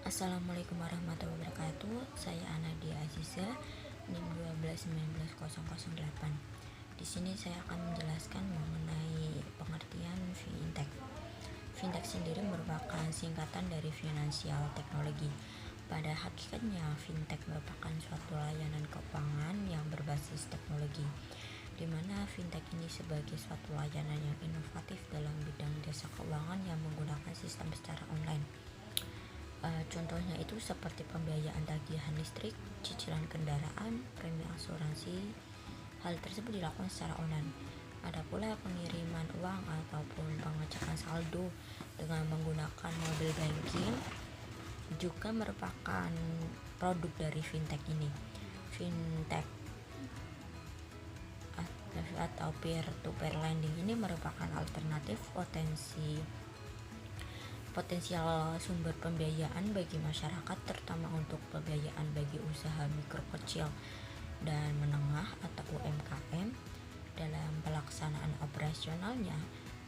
Assalamualaikum warahmatullahi wabarakatuh. Saya Anadia Aziza, NIM 1219008. Di sini saya akan menjelaskan mengenai pengertian fintech. Fintech sendiri merupakan singkatan dari financial technology. Pada hakikatnya, fintech merupakan suatu layanan keuangan yang berbasis teknologi, di mana fintech ini sebagai suatu layanan yang inovatif dalam bidang jasa keuangan yang menggunakan sistem secara online. Contohnya itu seperti pembiayaan tagihan listrik, cicilan kendaraan, premi asuransi. Hal tersebut dilakukan secara online. Ada pula pengiriman uang ataupun pengecekan saldo dengan menggunakan mobile banking juga merupakan produk dari fintech ini. Fintech atau peer-to-peer lending ini merupakan alternatif potensial sumber pembiayaan bagi masyarakat, terutama untuk pembiayaan bagi usaha mikro, kecil, dan menengah atau UMKM. Dalam pelaksanaan operasionalnya,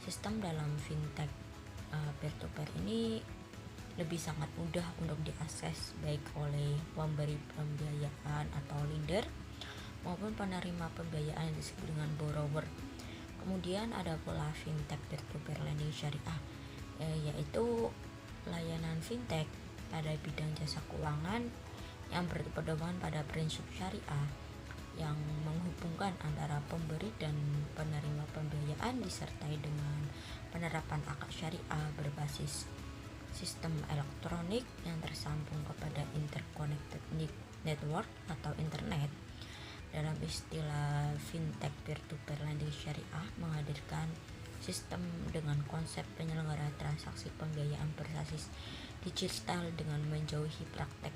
sistem dalam fintech peer-to-peer ini lebih sangat mudah untuk diakses baik oleh pemberi pembiayaan atau lender maupun penerima pembiayaan yang disebut dengan borrower. Kemudian ada pula fintech peer-to-peer lending syariah, yaitu layanan fintech pada bidang jasa keuangan yang berpedoman pada prinsip syariah yang menghubungkan antara pemberi dan penerima pembiayaan disertai dengan penerapan akad syariah berbasis sistem elektronik yang tersambung kepada interconnected network atau internet. Dalam istilah fintech peer-to-peer lending syariah menghadirkan sistem dengan konsep penyelenggara transaksi pembiayaan berbasis digital dengan menjauhi praktek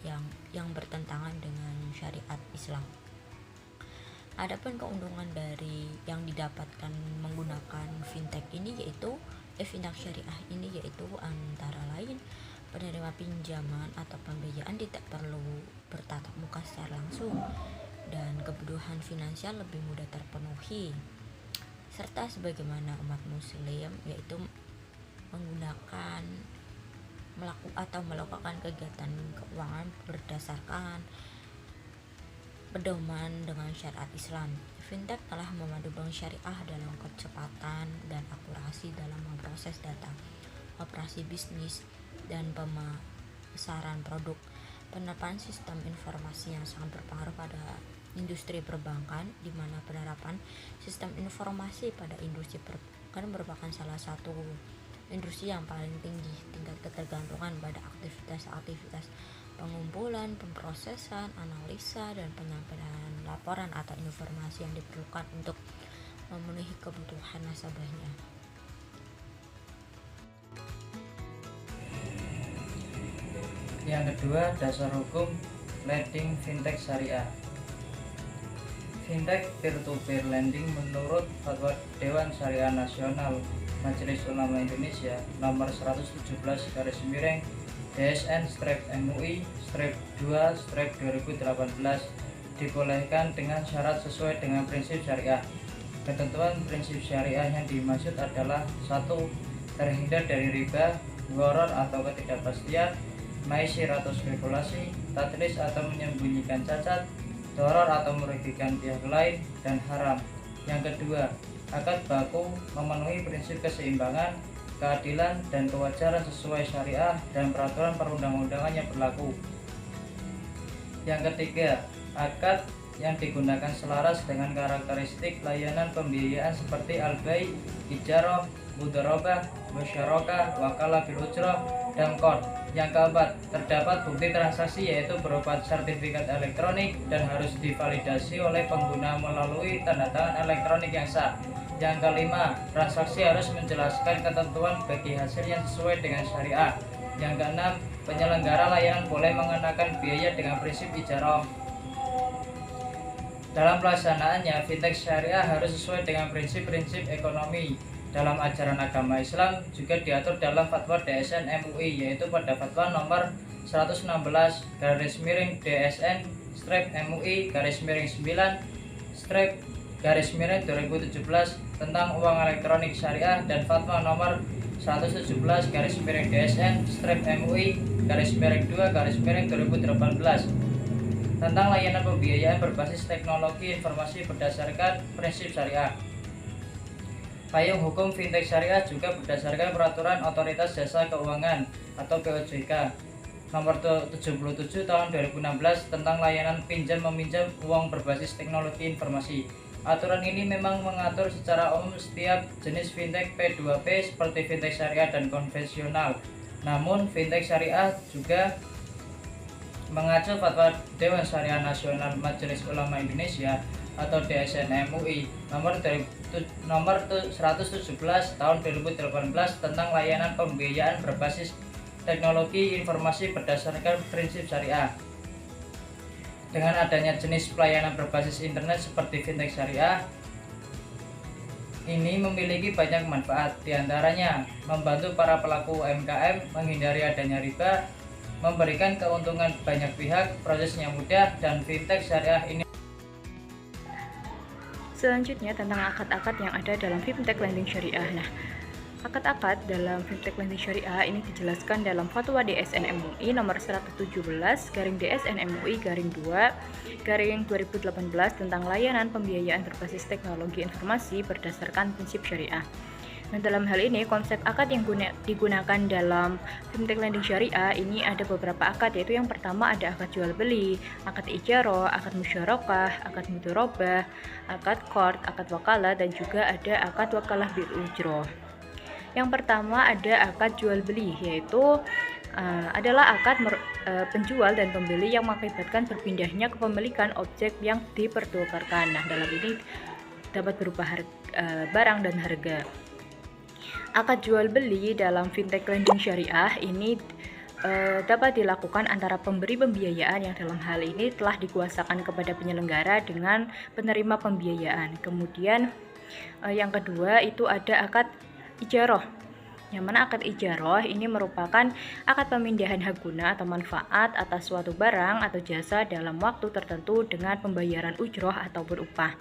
yang bertentangan dengan syariat Islam. Adapun keuntungan dari yang didapatkan menggunakan fintech ini fintech syariah ini yaitu antara lain penerima pinjaman atau pembiayaan tidak perlu bertatap muka secara langsung dan kebutuhan finansial lebih mudah terpenuhi, serta sebagaimana umat muslim yaitu melakukan kegiatan keuangan berdasarkan pedoman dengan syariat Islam. Fintech telah memadu bank syariah dalam kecepatan dan akurasi dalam memproses data, operasi bisnis, dan pemasaran produk. Penerapan sistem informasi yang sangat berpengaruh pada industri perbankan, di mana penerapan sistem informasi pada industri perbankan merupakan salah satu industri yang paling tinggi tingkat ketergantungan pada aktivitas pengumpulan, pemrosesan, analisa, dan penyampaian laporan atau informasi yang diperlukan untuk memenuhi kebutuhan nasabahnya. Yang kedua, dasar hukum lending fintech syariah. Fintech peer-to-peer lending menurut Fatwa Dewan Syariah Nasional Majelis Ulama Indonesia nomor 117/DSN MUI 2/2018 dibolehkan dengan syarat sesuai dengan prinsip syariah. Ketentuan prinsip syariah yang dimaksud adalah: 1. Terhindar dari riba, gharar atau ketidakpastian, maisir atau spekulasi, tadlis atau menyembunyikan cacat, doror atau merugikan pihak lain, dan haram. Yang kedua, akad baku memenuhi prinsip keseimbangan, keadilan, dan kewajaran sesuai syariah dan peraturan perundang-undangan yang berlaku. Yang ketiga, akad yang digunakan selaras dengan karakteristik layanan pembiayaan seperti al-bai, ijarah, mudharabah, musyarakah, wakalah bil ujrah, dan qard. Yang keempat, terdapat bukti transaksi yaitu berupa sertifikat elektronik dan harus divalidasi oleh pengguna melalui tanda tangan elektronik yang sah. Yang kelima, transaksi harus menjelaskan ketentuan bagi hasil yang sesuai dengan syariah. Yang keenam, penyelenggara layanan boleh mengenakan biaya dengan prinsip ijarah. Dalam pelaksanaannya, fintech syariah harus sesuai dengan prinsip-prinsip ekonomi dalam ajaran agama Islam, juga diatur dalam Fatwa DSN MUI, yaitu pada Fatwa nomor 116/DSN-MUI-9/2017 tentang uang elektronik syariah, dan Fatwa nomor 117/DSN/MUI/2/2018 tentang layanan pembiayaan berbasis teknologi informasi berdasarkan prinsip syariah. Payung hukum fintech syariah juga berdasarkan Peraturan Otoritas Jasa Keuangan atau POJK Nomor 77 Tahun 2016 tentang layanan pinjam meminjam uang berbasis teknologi informasi. Aturan ini memang mengatur secara umum setiap jenis fintech P2P seperti fintech syariah dan konvensional. Namun, fintech syariah juga mengacu fatwa Dewan Syariah Nasional Majelis Ulama Indonesia atau DSN MUI nomor 117 tahun 2018 tentang layanan pembiayaan berbasis teknologi informasi berdasarkan prinsip syariah. Dengan adanya jenis pelayanan berbasis internet seperti fintech syariah, ini memiliki banyak manfaat, diantaranya membantu para pelaku UMKM menghindari adanya riba, memberikan keuntungan banyak pihak, prosesnya mudah, dan fintech syariah ini. Selanjutnya tentang akad-akad yang ada dalam fintech lending syariah. Nah, akad-akad dalam fintech lending syariah ini dijelaskan dalam Fatwa DSN MUI nomor 117/DSN MUI-2/2018 tentang layanan pembiayaan berbasis teknologi informasi berdasarkan prinsip syariah. Nah, dalam hal ini konsep akad yang digunakan dalam fintech lending syariah ini ada beberapa akad, yaitu yang pertama ada akad jual beli, akad ijarah, akad musyarakah, akad mudharabah, akad qard, akad wakalah, dan juga ada akad wakalah bil ujroh. Yang pertama ada akad jual beli, yaitu adalah akad penjual dan pembeli yang mengakibatkan berpindahnya kepemilikan objek yang dipertukarkan. Nah, dalam ini dapat berupa barang dan harga. Akad jual beli dalam fintech lending syariah ini dapat dilakukan antara pemberi pembiayaan yang dalam hal ini telah dikuasakan kepada penyelenggara dengan penerima pembiayaan. Kemudian yang kedua itu ada akad ijarah, yang mana akad ijarah ini merupakan akad pemindahan hak guna atau manfaat atas suatu barang atau jasa dalam waktu tertentu dengan pembayaran ujroh atau berupah.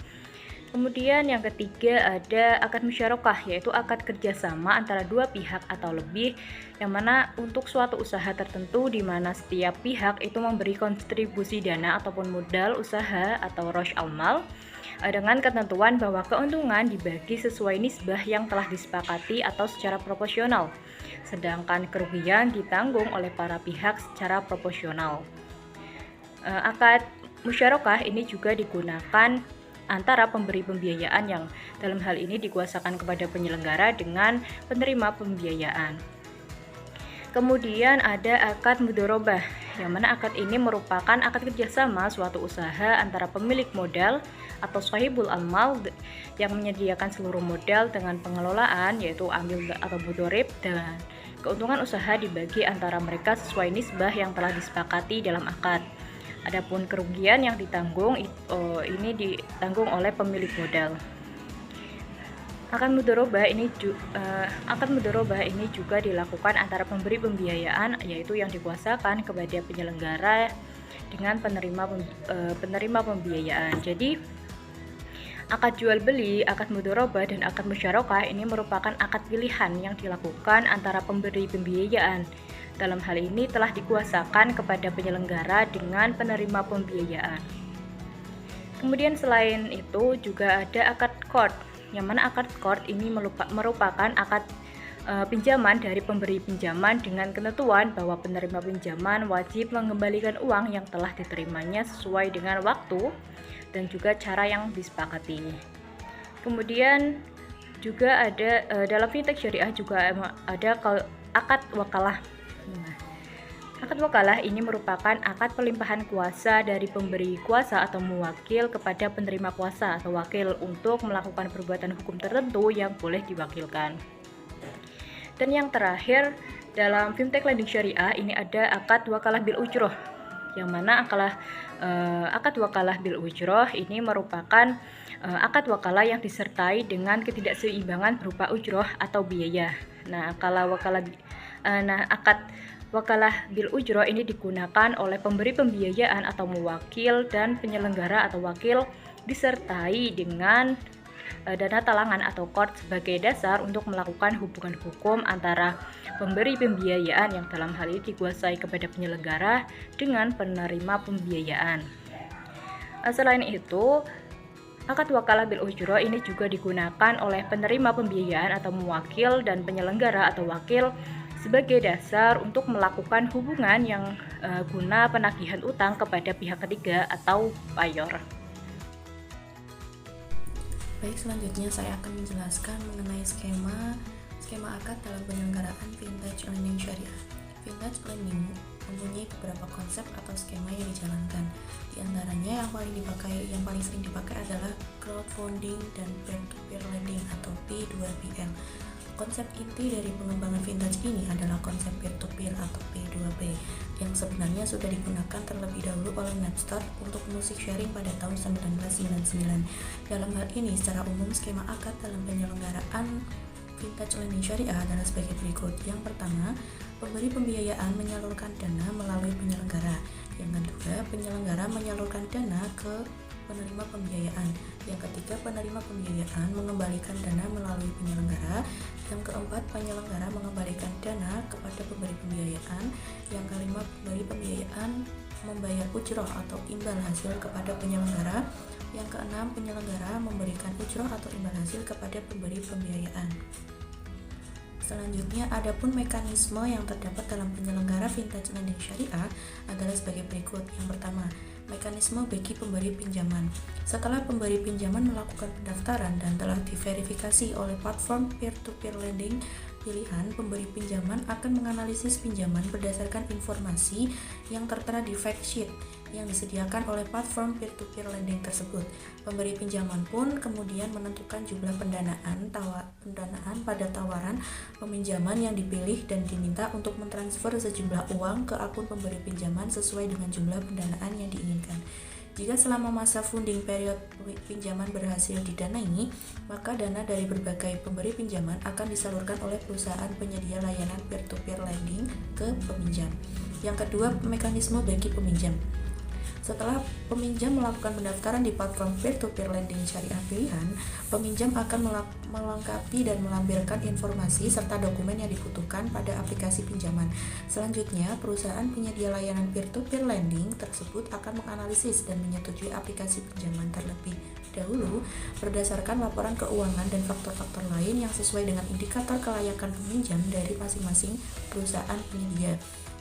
Kemudian yang ketiga ada akad musyarakah, yaitu akad kerjasama antara dua pihak atau lebih, yang mana untuk suatu usaha tertentu di mana setiap pihak itu memberi kontribusi dana ataupun modal usaha atau rosh al-mal dengan ketentuan bahwa keuntungan dibagi sesuai nisbah yang telah disepakati atau secara proporsional, sedangkan kerugian ditanggung oleh para pihak secara proporsional. Akad musyarakah ini juga digunakan antara pemberi pembiayaan yang dalam hal ini dikuasakan kepada penyelenggara dengan penerima pembiayaan. Kemudian ada akad mudharabah, yang mana akad ini merupakan akad kerjasama suatu usaha antara pemilik modal atau sahibul amal yang menyediakan seluruh modal dengan pengelolaan, yaitu amil atau mudharib, dan keuntungan usaha dibagi antara mereka sesuai nisbah yang telah disepakati dalam akad. Adapun kerugian yang ditanggung ini ditanggung oleh pemilik modal. Akad mudharabah ini juga dilakukan antara pemberi pembiayaan, yaitu yang dikuasakan kepada penyelenggara dengan penerima pembiayaan. Jadi akad jual beli, akad mudharabah, dan akad musyarakah ini merupakan akad pilihan yang dilakukan antara pemberi pembiayaan. Dalam hal ini telah dikuasakan kepada penyelenggara dengan penerima pembiayaan. Kemudian selain itu juga ada akad qard, yang mana akad qard ini merupakan akad pinjaman dari pemberi pinjaman dengan ketentuan bahwa penerima pinjaman wajib mengembalikan uang yang telah diterimanya sesuai dengan waktu dan juga cara yang disepakati. Kemudian juga ada dalam fintech syariah juga ada akad wakalah. Akad wakalah ini merupakan akad pelimpahan kuasa dari pemberi kuasa atau muwakil kepada penerima kuasa atau wakil untuk melakukan perbuatan hukum tertentu yang boleh diwakilkan. Dan yang terakhir dalam fintech lending syariah ini ada akad wakalah bil ujroh, yang mana akad wakalah bil ujroh ini merupakan akad wakalah yang disertai dengan ketidakseimbangan berupa ujroh atau biaya. Akad wakalah bil ujroh ini digunakan oleh pemberi pembiayaan atau muwakil dan penyelenggara atau wakil disertai dengan dana talangan atau CORT sebagai dasar untuk melakukan hubungan hukum antara pemberi pembiayaan yang dalam hal ini dikuasai kepada penyelenggara dengan penerima pembiayaan. Selain itu, akad wakalah bil ujroh ini juga digunakan oleh penerima pembiayaan atau mewakil dan penyelenggara atau wakil sebagai dasar untuk melakukan hubungan yang guna penagihan utang kepada pihak ketiga atau payor. Baik, selanjutnya saya akan menjelaskan mengenai skema akad dalam penyelenggaraan vintage lending syariah. Vintage lending mempunyai beberapa konsep atau skema yang dijalankan. Di antaranya yang paling sering dipakai adalah crowdfunding dan peer-to-peer lending atau P2PL. Konsep inti dari pengembangan vintage ini adalah konsep peer-to-peer atau P2P yang sebenarnya sudah digunakan terlebih dahulu oleh Napster untuk musik sharing pada tahun 1999. Dalam hal ini, secara umum skema akad dalam penyelenggaraan vintage lending syariah adalah sebagai berikut. Yang pertama, pemberi pembiayaan menyalurkan dana melalui penyelenggara. Yang kedua, penyelenggara menyalurkan dana ke penerima pembiayaan. Yang ketiga, penerima pembiayaan mengembalikan dana melalui penyelenggara. Yang keempat, penyelenggara mengembalikan dana kepada pemberi pembiayaan. Yang kelima, pemberi pembiayaan membayar ujroh atau imbal hasil kepada penyelenggara. Yang keenam, penyelenggara memberikan ujroh atau imbal hasil kepada pemberi pembiayaan. Selanjutnya, adapun mekanisme yang terdapat dalam penyelenggara vintage lending syariah adalah sebagai berikut. Yang pertama, mekanisme bagi pemberi pinjaman. Setelah pemberi pinjaman melakukan pendaftaran dan telah diverifikasi oleh platform peer-to-peer lending pilihan, pemberi pinjaman akan menganalisis pinjaman berdasarkan informasi yang tertera di fact sheet yang disediakan oleh platform peer-to-peer lending tersebut. Pemberi pinjaman pun kemudian menentukan jumlah pendanaan pada tawaran peminjaman yang dipilih dan diminta untuk mentransfer sejumlah uang ke akun pemberi pinjaman sesuai dengan jumlah pendanaan yang diinginkan. Jika selama masa funding period pinjaman berhasil didanai, maka dana dari berbagai pemberi pinjaman akan disalurkan oleh perusahaan penyedia layanan peer-to-peer lending ke peminjam. Yang kedua, mekanisme bagi peminjam. Setelah peminjam melakukan pendaftaran di platform peer-to-peer lending syariah pilihan, peminjam akan melengkapi dan melampirkan informasi serta dokumen yang dibutuhkan pada aplikasi pinjaman. Selanjutnya, perusahaan penyedia layanan peer-to-peer lending tersebut akan menganalisis dan menyetujui aplikasi pinjaman terlebih dahulu berdasarkan laporan keuangan dan faktor-faktor lain yang sesuai dengan indikator kelayakan peminjam dari masing-masing perusahaan penyedia.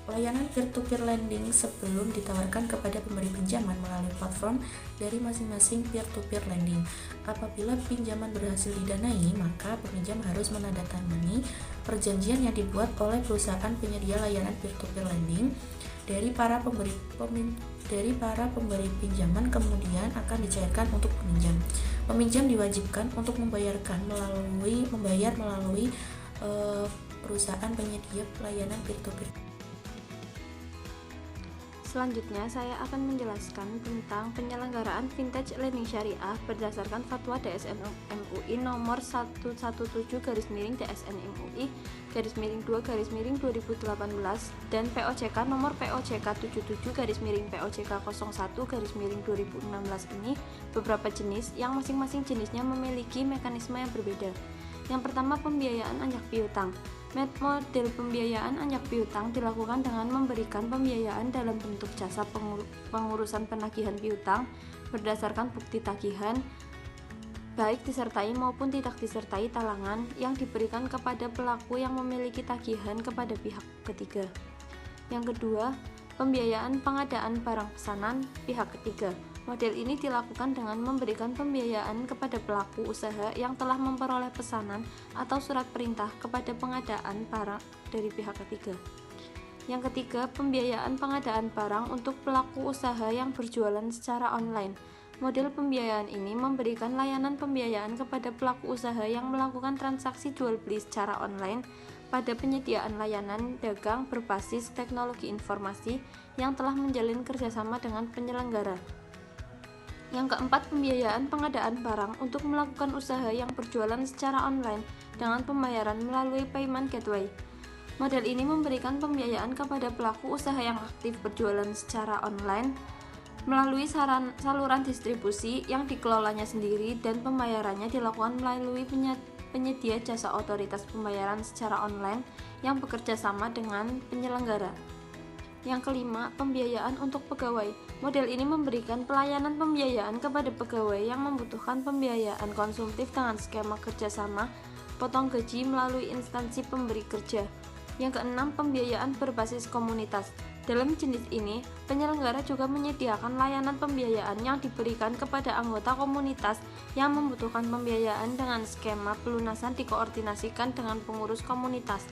Layanan peer-to-peer lending sebelum ditawarkan kepada pemberi pinjaman melalui platform dari masing-masing peer-to-peer lending. Apabila pinjaman berhasil didanai, maka peminjam harus menandatangani perjanjian yang dibuat oleh perusahaan penyedia layanan peer-to-peer lending dari para pemberi pinjaman kemudian akan dicairkan untuk peminjam. Peminjam diwajibkan untuk membayar melalui perusahaan penyedia layanan peer-to-peer. Selanjutnya, saya akan menjelaskan tentang penyelenggaraan vintage lending syariah berdasarkan Fatwa DSN MUI nomor 117/MUI/2/2018 dan POJK nomor POJK 77/POJK 01/2016 ini beberapa jenis yang masing-masing jenisnya memiliki mekanisme yang berbeda. Yang pertama, pembiayaan anjak piutang. Model pembiayaan anjak piutang dilakukan dengan memberikan pembiayaan dalam bentuk jasa pengurusan penagihan piutang berdasarkan bukti tagihan, baik disertai maupun tidak disertai talangan yang diberikan kepada pelaku yang memiliki tagihan kepada pihak ketiga. Yang kedua, pembiayaan pengadaan barang pesanan pihak ketiga. Model ini dilakukan dengan memberikan pembiayaan kepada pelaku usaha yang telah memperoleh pesanan atau surat perintah kepada pengadaan barang dari pihak ketiga. Yang ketiga, pembiayaan pengadaan barang untuk pelaku usaha yang berjualan secara online. Model pembiayaan ini memberikan layanan pembiayaan kepada pelaku usaha yang melakukan transaksi jual beli secara online pada penyediaan layanan dagang berbasis teknologi informasi yang telah menjalin kerjasama dengan penyelenggara. Yang keempat, pembiayaan pengadaan barang untuk melakukan usaha yang berjualan secara online dengan pembayaran melalui payment gateway. Model ini memberikan pembiayaan kepada pelaku usaha yang aktif berjualan secara online melalui saluran distribusi yang dikelolanya sendiri dan pembayarannya dilakukan melalui penyedia jasa otoritas pembayaran secara online yang bekerja sama dengan penyelenggara. Yang kelima, pembiayaan untuk pegawai. Model ini memberikan pelayanan pembiayaan kepada pegawai yang membutuhkan pembiayaan konsumtif dengan skema kerjasama potong gaji melalui instansi pemberi kerja. Yang keenam, pembiayaan berbasis komunitas. Dalam jenis ini, penyelenggara juga menyediakan layanan pembiayaan yang diberikan kepada anggota komunitas yang membutuhkan pembiayaan dengan skema pelunasan dikoordinasikan dengan pengurus komunitas.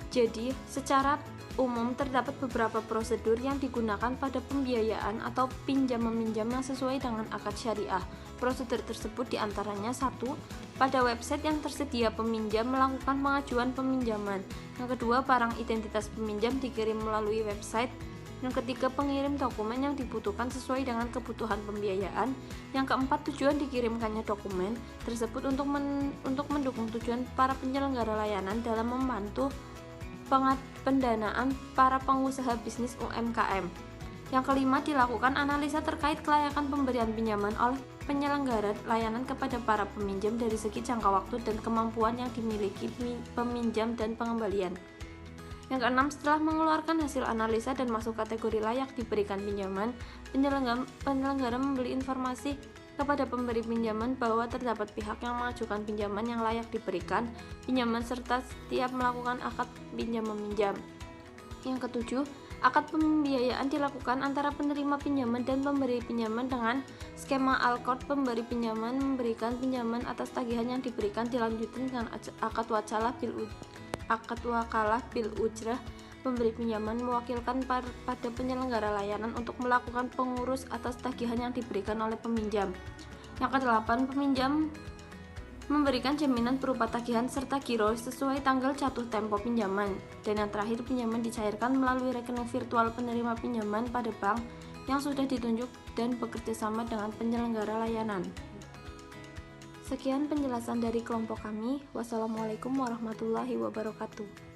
Jadi, secara umum terdapat beberapa prosedur yang digunakan pada pembiayaan atau pinjam-meminjam yang sesuai dengan akad syariah. Prosedur tersebut diantaranya 1. Pada website yang tersedia peminjam melakukan pengajuan peminjaman. Yang kedua, barang identitas peminjam dikirim melalui website. Yang ketiga, pengirim dokumen yang dibutuhkan sesuai dengan kebutuhan pembiayaan. Yang keempat, tujuan dikirimkannya dokumen tersebut untuk mendukung tujuan para penyelenggara layanan dalam membantu pendanaan para pengusaha bisnis UMKM. Yang kelima, dilakukan analisa terkait kelayakan pemberian pinjaman oleh penyelenggara layanan kepada para peminjam dari segi jangka waktu dan kemampuan yang dimiliki peminjam dan pengembalian. Yang keenam, setelah mengeluarkan hasil analisa dan masuk kategori layak diberikan pinjaman, penyelenggara memberi informasi kepada pemberi pinjaman bahwa terdapat pihak yang mengajukan pinjaman yang layak diberikan pinjaman serta setiap melakukan akad pinjam-meminjam. Yang ketujuh, akad pembiayaan dilakukan antara penerima pinjaman dan pemberi pinjaman dengan skema Al-Qard. Pemberi pinjaman memberikan pinjaman atas tagihan yang diberikan dilanjutkan dengan akad wakalah bil ujrah. Pemberi pinjaman mewakilkan pada penyelenggara layanan untuk melakukan pengurus atas tagihan yang diberikan oleh peminjam. Yang kedelapan, peminjam memberikan jaminan berupa tagihan serta giro sesuai tanggal jatuh tempo pinjaman. Dan yang terakhir, pinjaman dicairkan melalui rekening virtual penerima pinjaman pada bank yang sudah ditunjuk dan bekerja sama dengan penyelenggara layanan. Sekian penjelasan dari kelompok kami. Wassalamualaikum warahmatullahi wabarakatuh.